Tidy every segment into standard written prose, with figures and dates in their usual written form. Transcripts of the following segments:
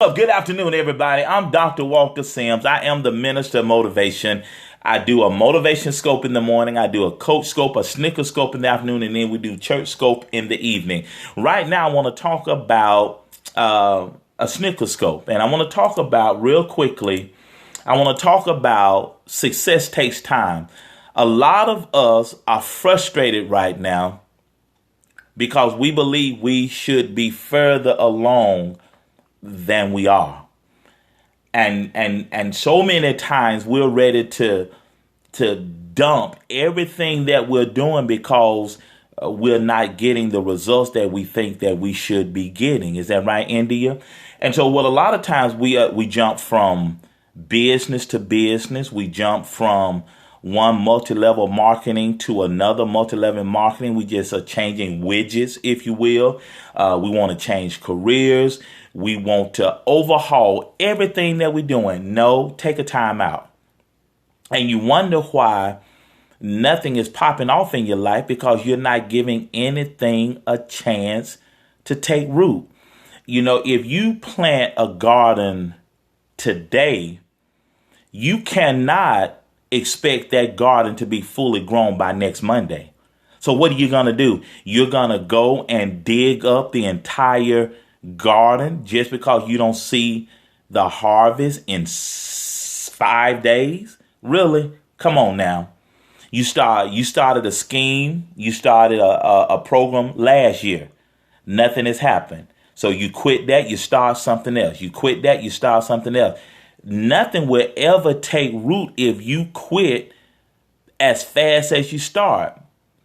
Well, good afternoon, everybody. I'm Dr. Walter Sims. I am the minister of motivation. I do a motivation scope in the morning. I do a coach scope, a snicker scope in the afternoon, and then we do church scope in the evening. Right now, I want to talk about a snicker scope, and I want to talk about real quickly. I want to talk about success takes time. A lot of us are frustrated right now because we believe we should be further along than we are. And so many times we're ready to dump everything that we're doing because we're not getting the results that we think that we should be getting. Is that right, India? And so what a lot of times we jump from business to business. We jump from one multi-level marketing to another multi-level marketing. We just are changing widgets, if you will. We want to change careers. We want to overhaul everything that we're doing. No, take a time out. And you wonder why nothing is popping off in your life because you're not giving anything a chance to take root. You know, if you plant a garden today, you cannot expect that garden to be fully grown by next Monday. So what are you going to do? You're going to go and dig up the entire garden just because you don't see the harvest in 5 days? Really? Come on now. You started a scheme. You started a program last year. Nothing has happened. So you quit that, you start something else. You quit that, you start something else. Nothing will ever take root if you quit as fast as you start.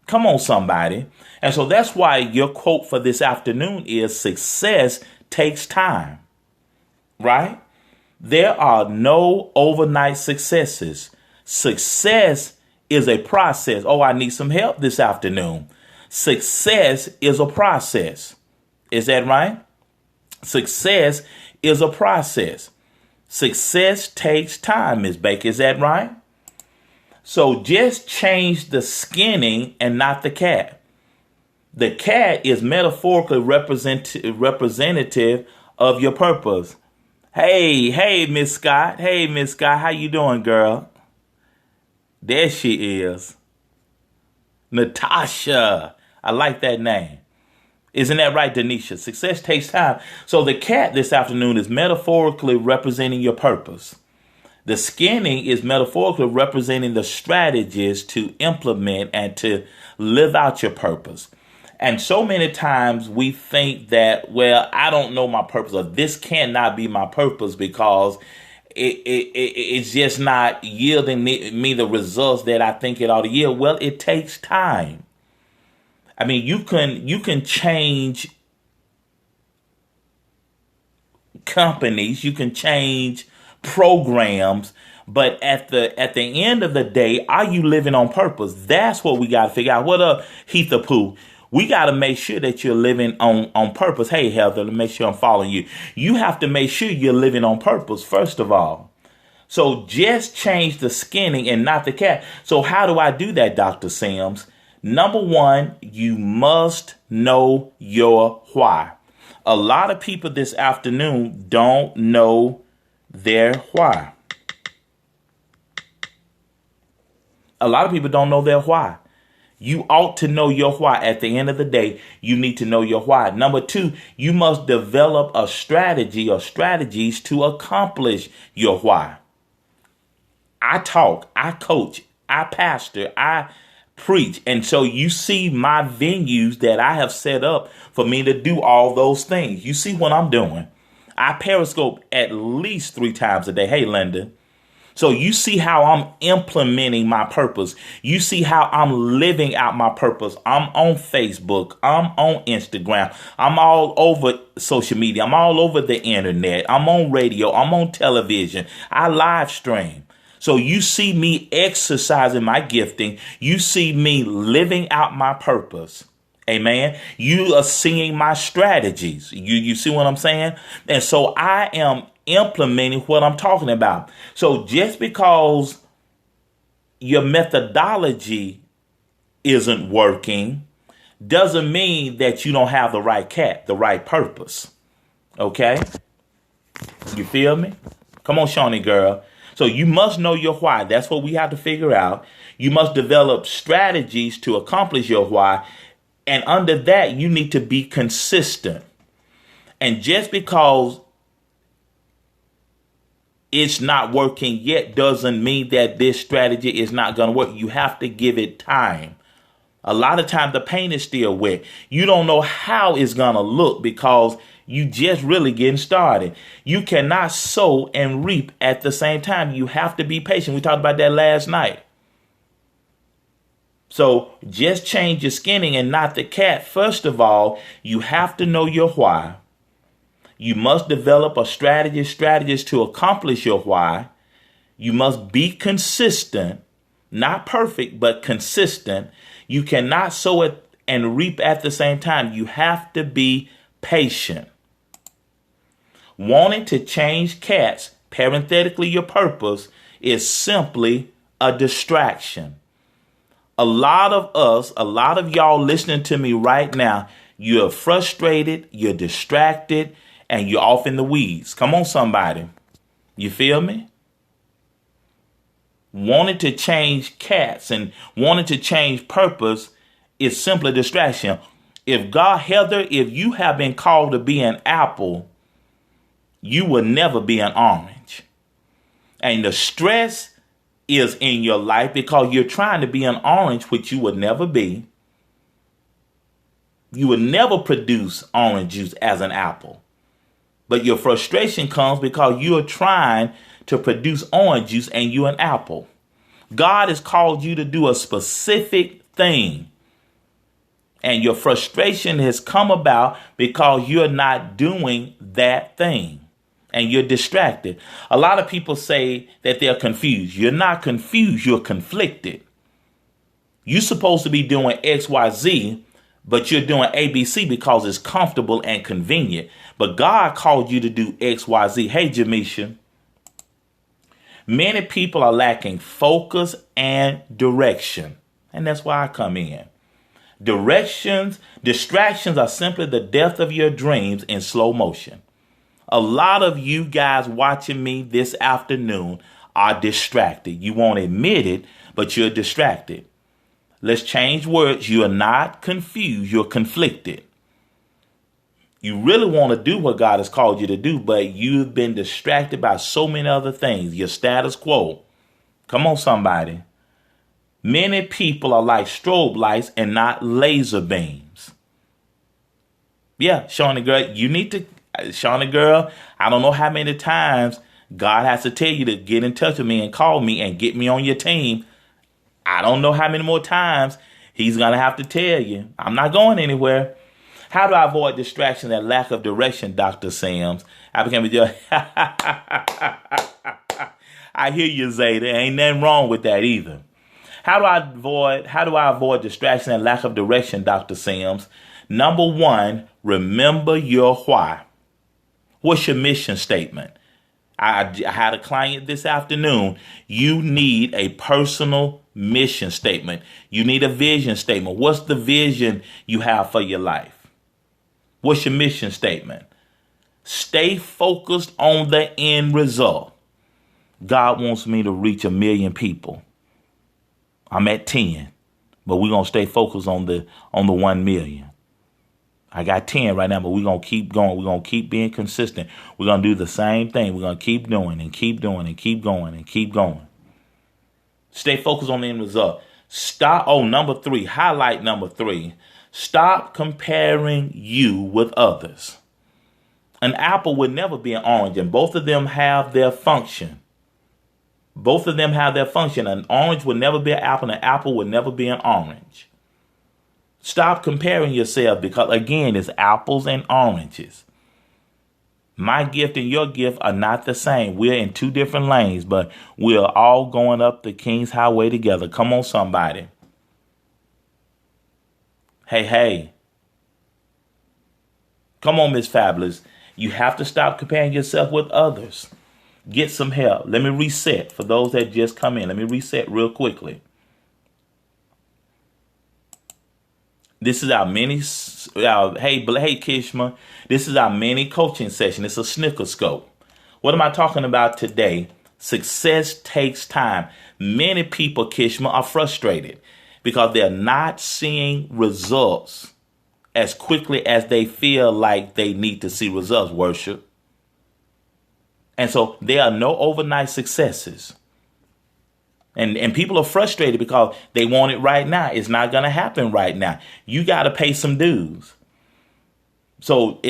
Come on, somebody. And so that's why your quote for this afternoon is success takes time, right? There are no overnight successes. Success is a process. Oh, I need some help this afternoon. Success is a process. Is that right? Success is a process. Success takes time, Ms. Baker. Is that right? So just change the skinning and not the cat. The cat is metaphorically representative of your purpose. Hey, Miss Scott. Hey, Miss Scott. How you doing, girl? There she is. Natasha. I like that name. Isn't that right, Denisha? Success takes time. So the cat this afternoon is metaphorically representing your purpose. The skinning is metaphorically representing the strategies to implement and to live out your purpose. And so many times we think that, well, I don't know my purpose, or this cannot be my purpose because it's just not yielding me the results that I think it ought to yield. Well, it takes time. I mean, you can change companies, you can change programs, but at the end of the day, are you living on purpose? That's what we got to figure out. What up, Heather Pooh? We got to make sure that you're living on purpose. Hey, Heather, let me make sure I'm following you. You have to make sure you're living on purpose, first of all. So just change the skinning and not the cat. So how do I do that, Dr. Sims? Number one, you must know your why. A lot of people this afternoon don't know their why. A lot of people don't know their why. You ought to know your why. At the end of the day, you need to know your why. Number two, you must develop a strategy or strategies to accomplish your why. I talk, I coach, I pastor, I preach. And so you see my venues that I have set up for me to do all those things. You see what I'm doing. I periscope at least 3 times a day. Hey, Linda. So you see how I'm implementing my purpose. You see how I'm living out my purpose. I'm on Facebook. I'm on Instagram. I'm all over social media. I'm all over the internet. I'm on radio. I'm on television. I live stream. So you see me exercising my gifting. You see me living out my purpose. Amen. You are seeing my strategies. You see what I'm saying? And so I am implementing what I'm talking about. So just because your methodology isn't working doesn't mean that you don't have the right cat, the right purpose. Okay? You feel me? Come on, Shawnee girl. So you must know your why. That's what we have to figure out. You must develop strategies to accomplish your why. And under that, you need to be consistent. And just because it's not working yet doesn't mean that this strategy is not going to work. You have to give it time. A lot of times the paint is still wet. You don't know how it's going to look because you just really getting started. You cannot sow and reap at the same time. You have to be patient. We talked about that last night. So just change your skinning and not the cat. First of all, you have to know your why. You must develop a strategies to accomplish your why. You must be consistent, not perfect, but consistent. You cannot sow it and reap at the same time. You have to be patient. Wanting to change cats, parenthetically your purpose, is simply a distraction. A lot of us, a lot of y'all listening to me right now, you're frustrated, you're distracted, and you're off in the weeds. Come on, somebody. You feel me? Wanting to change cats and wanting to change purpose is simply distraction. Heather, if you have been called to be an apple, you will never be an orange. And the stress is in your life because you're trying to be an orange, which you would never be. You would never produce orange juice as an apple. But your frustration comes because you're trying to produce orange juice and you're an apple. God has called you to do a specific thing. And your frustration has come about because you're not doing that thing. And you're distracted. A lot of people say that they're confused. You're not confused. You're conflicted. You're supposed to be doing X, Y, Z, but you're doing ABC because it's comfortable and convenient. But God called you to do X, Y, Z. Hey, Jamisha. Many people are lacking focus and direction. And that's why I come in. Distractions are simply the death of your dreams in slow motion. A lot of you guys watching me this afternoon are distracted. You won't admit it, but you're distracted. Let's change words. You are not confused. You're conflicted. You really want to do what God has called you to do, but you've been distracted by so many other things. Your status quo. Come on, somebody. Many people are like strobe lights and not laser beams. Yeah, Shawnee girl, Shawnee girl, I don't know how many times God has to tell you to get in touch with me and call me and get me on your team. I don't know how many more times he's going to have to tell you. I'm not going anywhere. How do I avoid distraction and lack of direction, Dr. Sims? I became a judge. I hear you, Zeta. Ain't nothing wrong with that either. How do I avoid distraction and lack of direction, Dr. Sims? Number one, remember your why. What's your mission statement? I had a client this afternoon. You need a personal mission statement. You need a vision statement. What's the vision you have for your life? What's your mission statement? Stay focused on the end result. God wants me to reach 1 million people. I'm at 10, but we're going to stay focused on the 1 million. I got 10 right now, but we're going to keep going. We're going to keep being consistent. We're going to do the same thing. We're going to keep doing and keep doing and keep going and keep going. Stay focused on the end result. Number 3, highlight number 3. Stop comparing you with others. An apple would never be an orange, and both of them have their function. An orange would never be an apple, and an apple would never be an orange. Stop comparing yourself because, again, it's apples and oranges. My gift and your gift are not the same. We're in 2 different lanes, but we're all going up the King's Highway together. Come on, somebody. Hey. Come on, Miss Fabulous. You have to stop comparing yourself with others. Get some help. Let me reset for those that just come in. Let me reset real quickly. This is our mini, hey Kishma. This is our mini coaching session. It's a snickerscope. What am I talking about today? Success takes time. Many people, Kishma, are frustrated because they're not seeing results as quickly as they feel like they need to see results, worship. And so there are no overnight successes. And people are frustrated because they want it right now. It's not going to happen right now. You got to pay some dues. So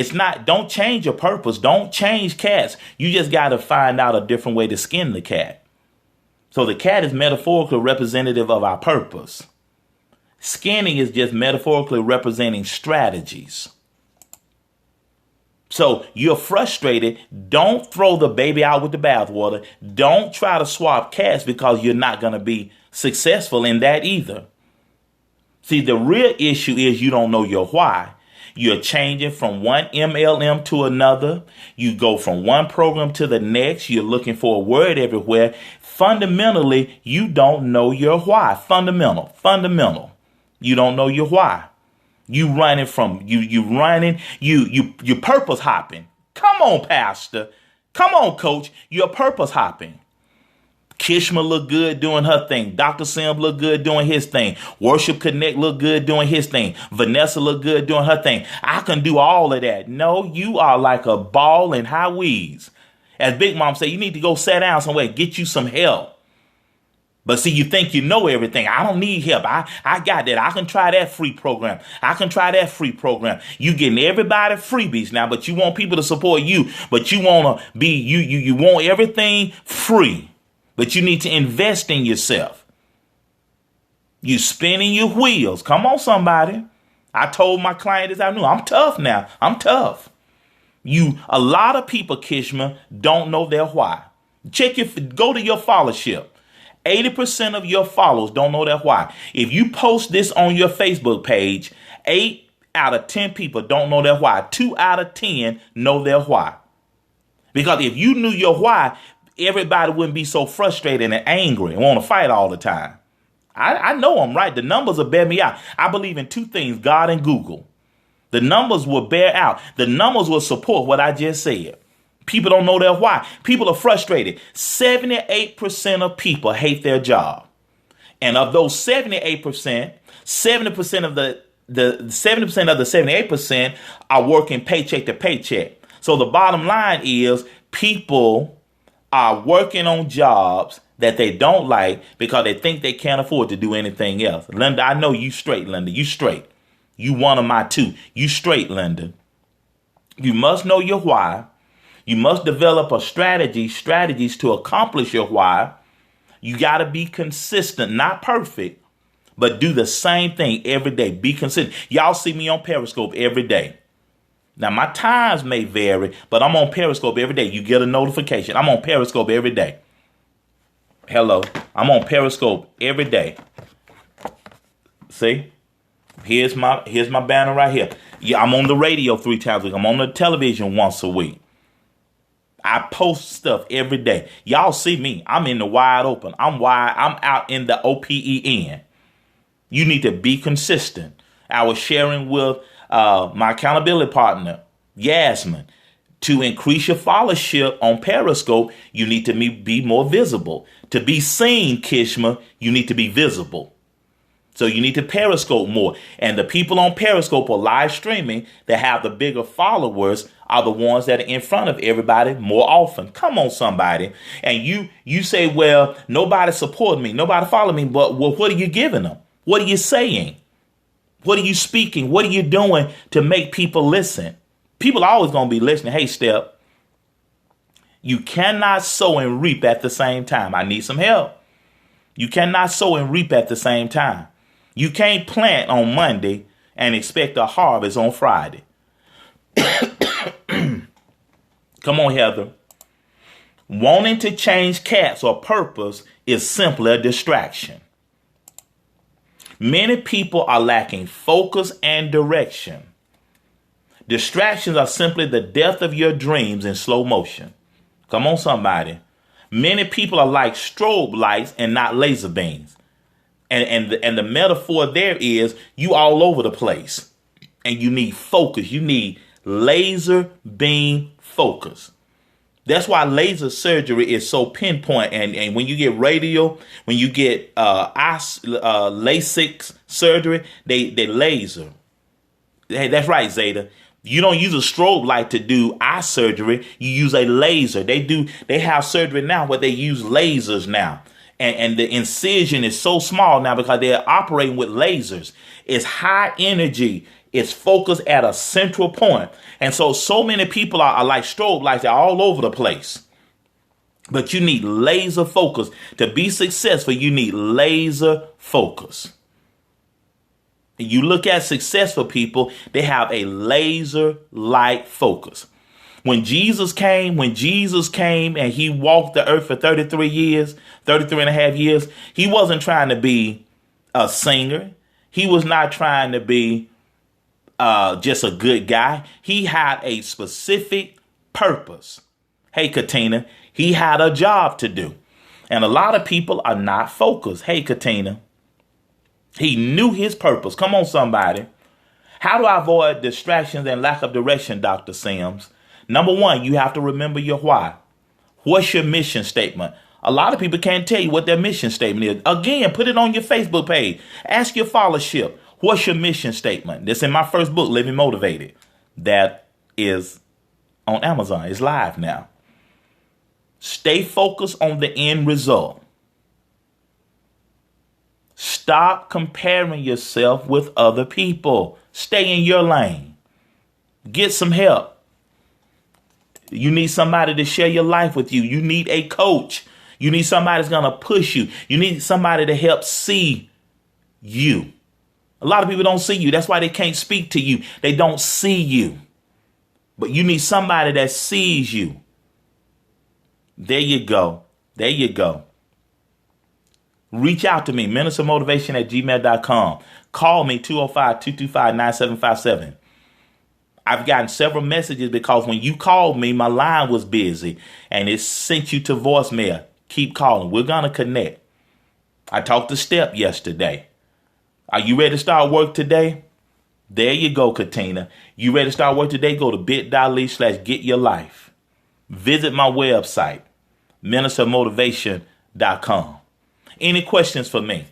don't change your purpose. Don't change cats. You just got to find out a different way to skin the cat. So the cat is metaphorically representative of our purpose. Skinning is just metaphorically representing strategies. So you're frustrated. Don't throw the baby out with the bathwater. Don't try to swap cats because you're not going to be successful in that either. See, the real issue is you don't know your why. You're changing from one MLM to another. You go from one program to the next. You're looking for a word everywhere. Fundamentally, you don't know your why. Fundamental. You don't know your why. You purpose hopping. Come on, pastor. Come on, coach. You're purpose hopping. Kishma look good doing her thing. Dr. Sim look good doing his thing. Worship Connect look good doing his thing. Vanessa look good doing her thing. I can do all of that. No, you are like a ball in high weeds. As Big Mom said, you need to go sit down somewhere, get you some help. But see, you think you know everything. I don't need help. I got that. I can try that free program. You getting everybody freebies now, but you want people to support you. But you want to be, you want everything free. But you need to invest in yourself. You spinning your wheels. Come on, somebody. I told my client this afternoon, I'm tough now. I'm tough. A lot of people, Kishma, don't know their why. Go to your followership. 80% of your followers don't know their why. If you post this on your Facebook page, 8 out of 10 people don't know their why. 2 out of 10 know their why. Because if you knew your why, everybody wouldn't be so frustrated and angry and want to fight all the time. I know I'm right. The numbers will bear me out. I believe in two things, God and Google. The numbers will bear out. The numbers will support what I just said. People don't know their why. People are frustrated. 78% of people hate their job. And of those 78%, 70% of the 70% of the 78% are working paycheck to paycheck. So the bottom line is people are working on jobs that they don't like because they think they can't afford to do anything else. Linda, I know you straight, Linda. You straight. You one of my two. You straight, Linda. You must know your why. You must develop strategies to accomplish your why. You got to be consistent, not perfect, but do the same thing every day. Be consistent. Y'all see me on Periscope every day. Now, my times may vary, but I'm on Periscope every day. You get a notification. I'm on Periscope every day. Hello. I'm on Periscope every day. See? Here's my banner right here. Yeah, I'm on the radio 3 times a week. I'm on the television once a week. I post stuff every day. Y'all see me. I'm in the wide open. I'm out in the OPEN. You need to be consistent. I was sharing with my accountability partner, Yasmin. To increase your followership on Periscope, you need to be more visible. To be seen, Kishma, you need to be visible. So you need to Periscope more. And the people on Periscope or live streaming that have the bigger followers are the ones that are in front of everybody more often. Come on, somebody. And you say, well, nobody supports me. Nobody follow me. But what are you giving them? What are you saying? What are you speaking? What are you doing to make people listen? People are always going to be listening. Hey, Step, you cannot sow and reap at the same time. I need some help. You cannot sow and reap at the same time. You can't plant on Monday and expect a harvest on Friday. Come on, Heather. Wanting to change cats or purpose is simply a distraction. Many people are lacking focus and direction. Distractions are simply the death of your dreams in slow motion. Come on, somebody. Many people are like strobe lights and not laser beams. And the metaphor there is you all over the place and you need focus. You need laser beam focus. That's why laser surgery is so pinpoint. And when you get radial, when you get LASIK surgery, they laser. Hey, that's right, Zeta. You don't use a strobe light to do eye surgery. You use a laser. They have surgery now where they use lasers now. And the incision is so small now because they're operating with lasers. It's high energy. It's focused at a central point. And so many people are like strobe lights. They're all over the place. But you need laser focus. To be successful, you need laser focus. You look at successful people, they have a laser light focus. When Jesus came and he walked the earth for 33 and a half years, he wasn't trying to be a singer. He was not trying to be just a good guy. He had a specific purpose. Hey, Katina, he had a job to do. And a lot of people are not focused. Hey, Katina, he knew his purpose. Come on, somebody. How do I avoid distractions and lack of direction, Dr. Sims? Number one, you have to remember your why. What's your mission statement? A lot of people can't tell you what their mission statement is. Again, put it on your Facebook page. Ask your followership. What's your mission statement? That's in my first book, Living Motivated. That is on Amazon. It's live now. Stay focused on the end result. Stop comparing yourself with other people. Stay in your lane. Get some help. You need somebody to share your life with you. You need a coach. You need somebody that's going to push you. You need somebody to help see you. A lot of people don't see you. That's why they can't speak to you. They don't see you. But you need somebody that sees you. There you go. There you go. Reach out to me, ministermotivation@gmail.com. Call me, 205-225-9757. I've gotten several messages because when you called me, my line was busy and it sent you to voicemail. Keep calling. We're going to connect. I talked to Step yesterday. Are you ready to start work today? There you go, Katina. You ready to start work today? Go to bit.ly/getyourlife. Visit my website, ministermotivation.com. Any questions for me?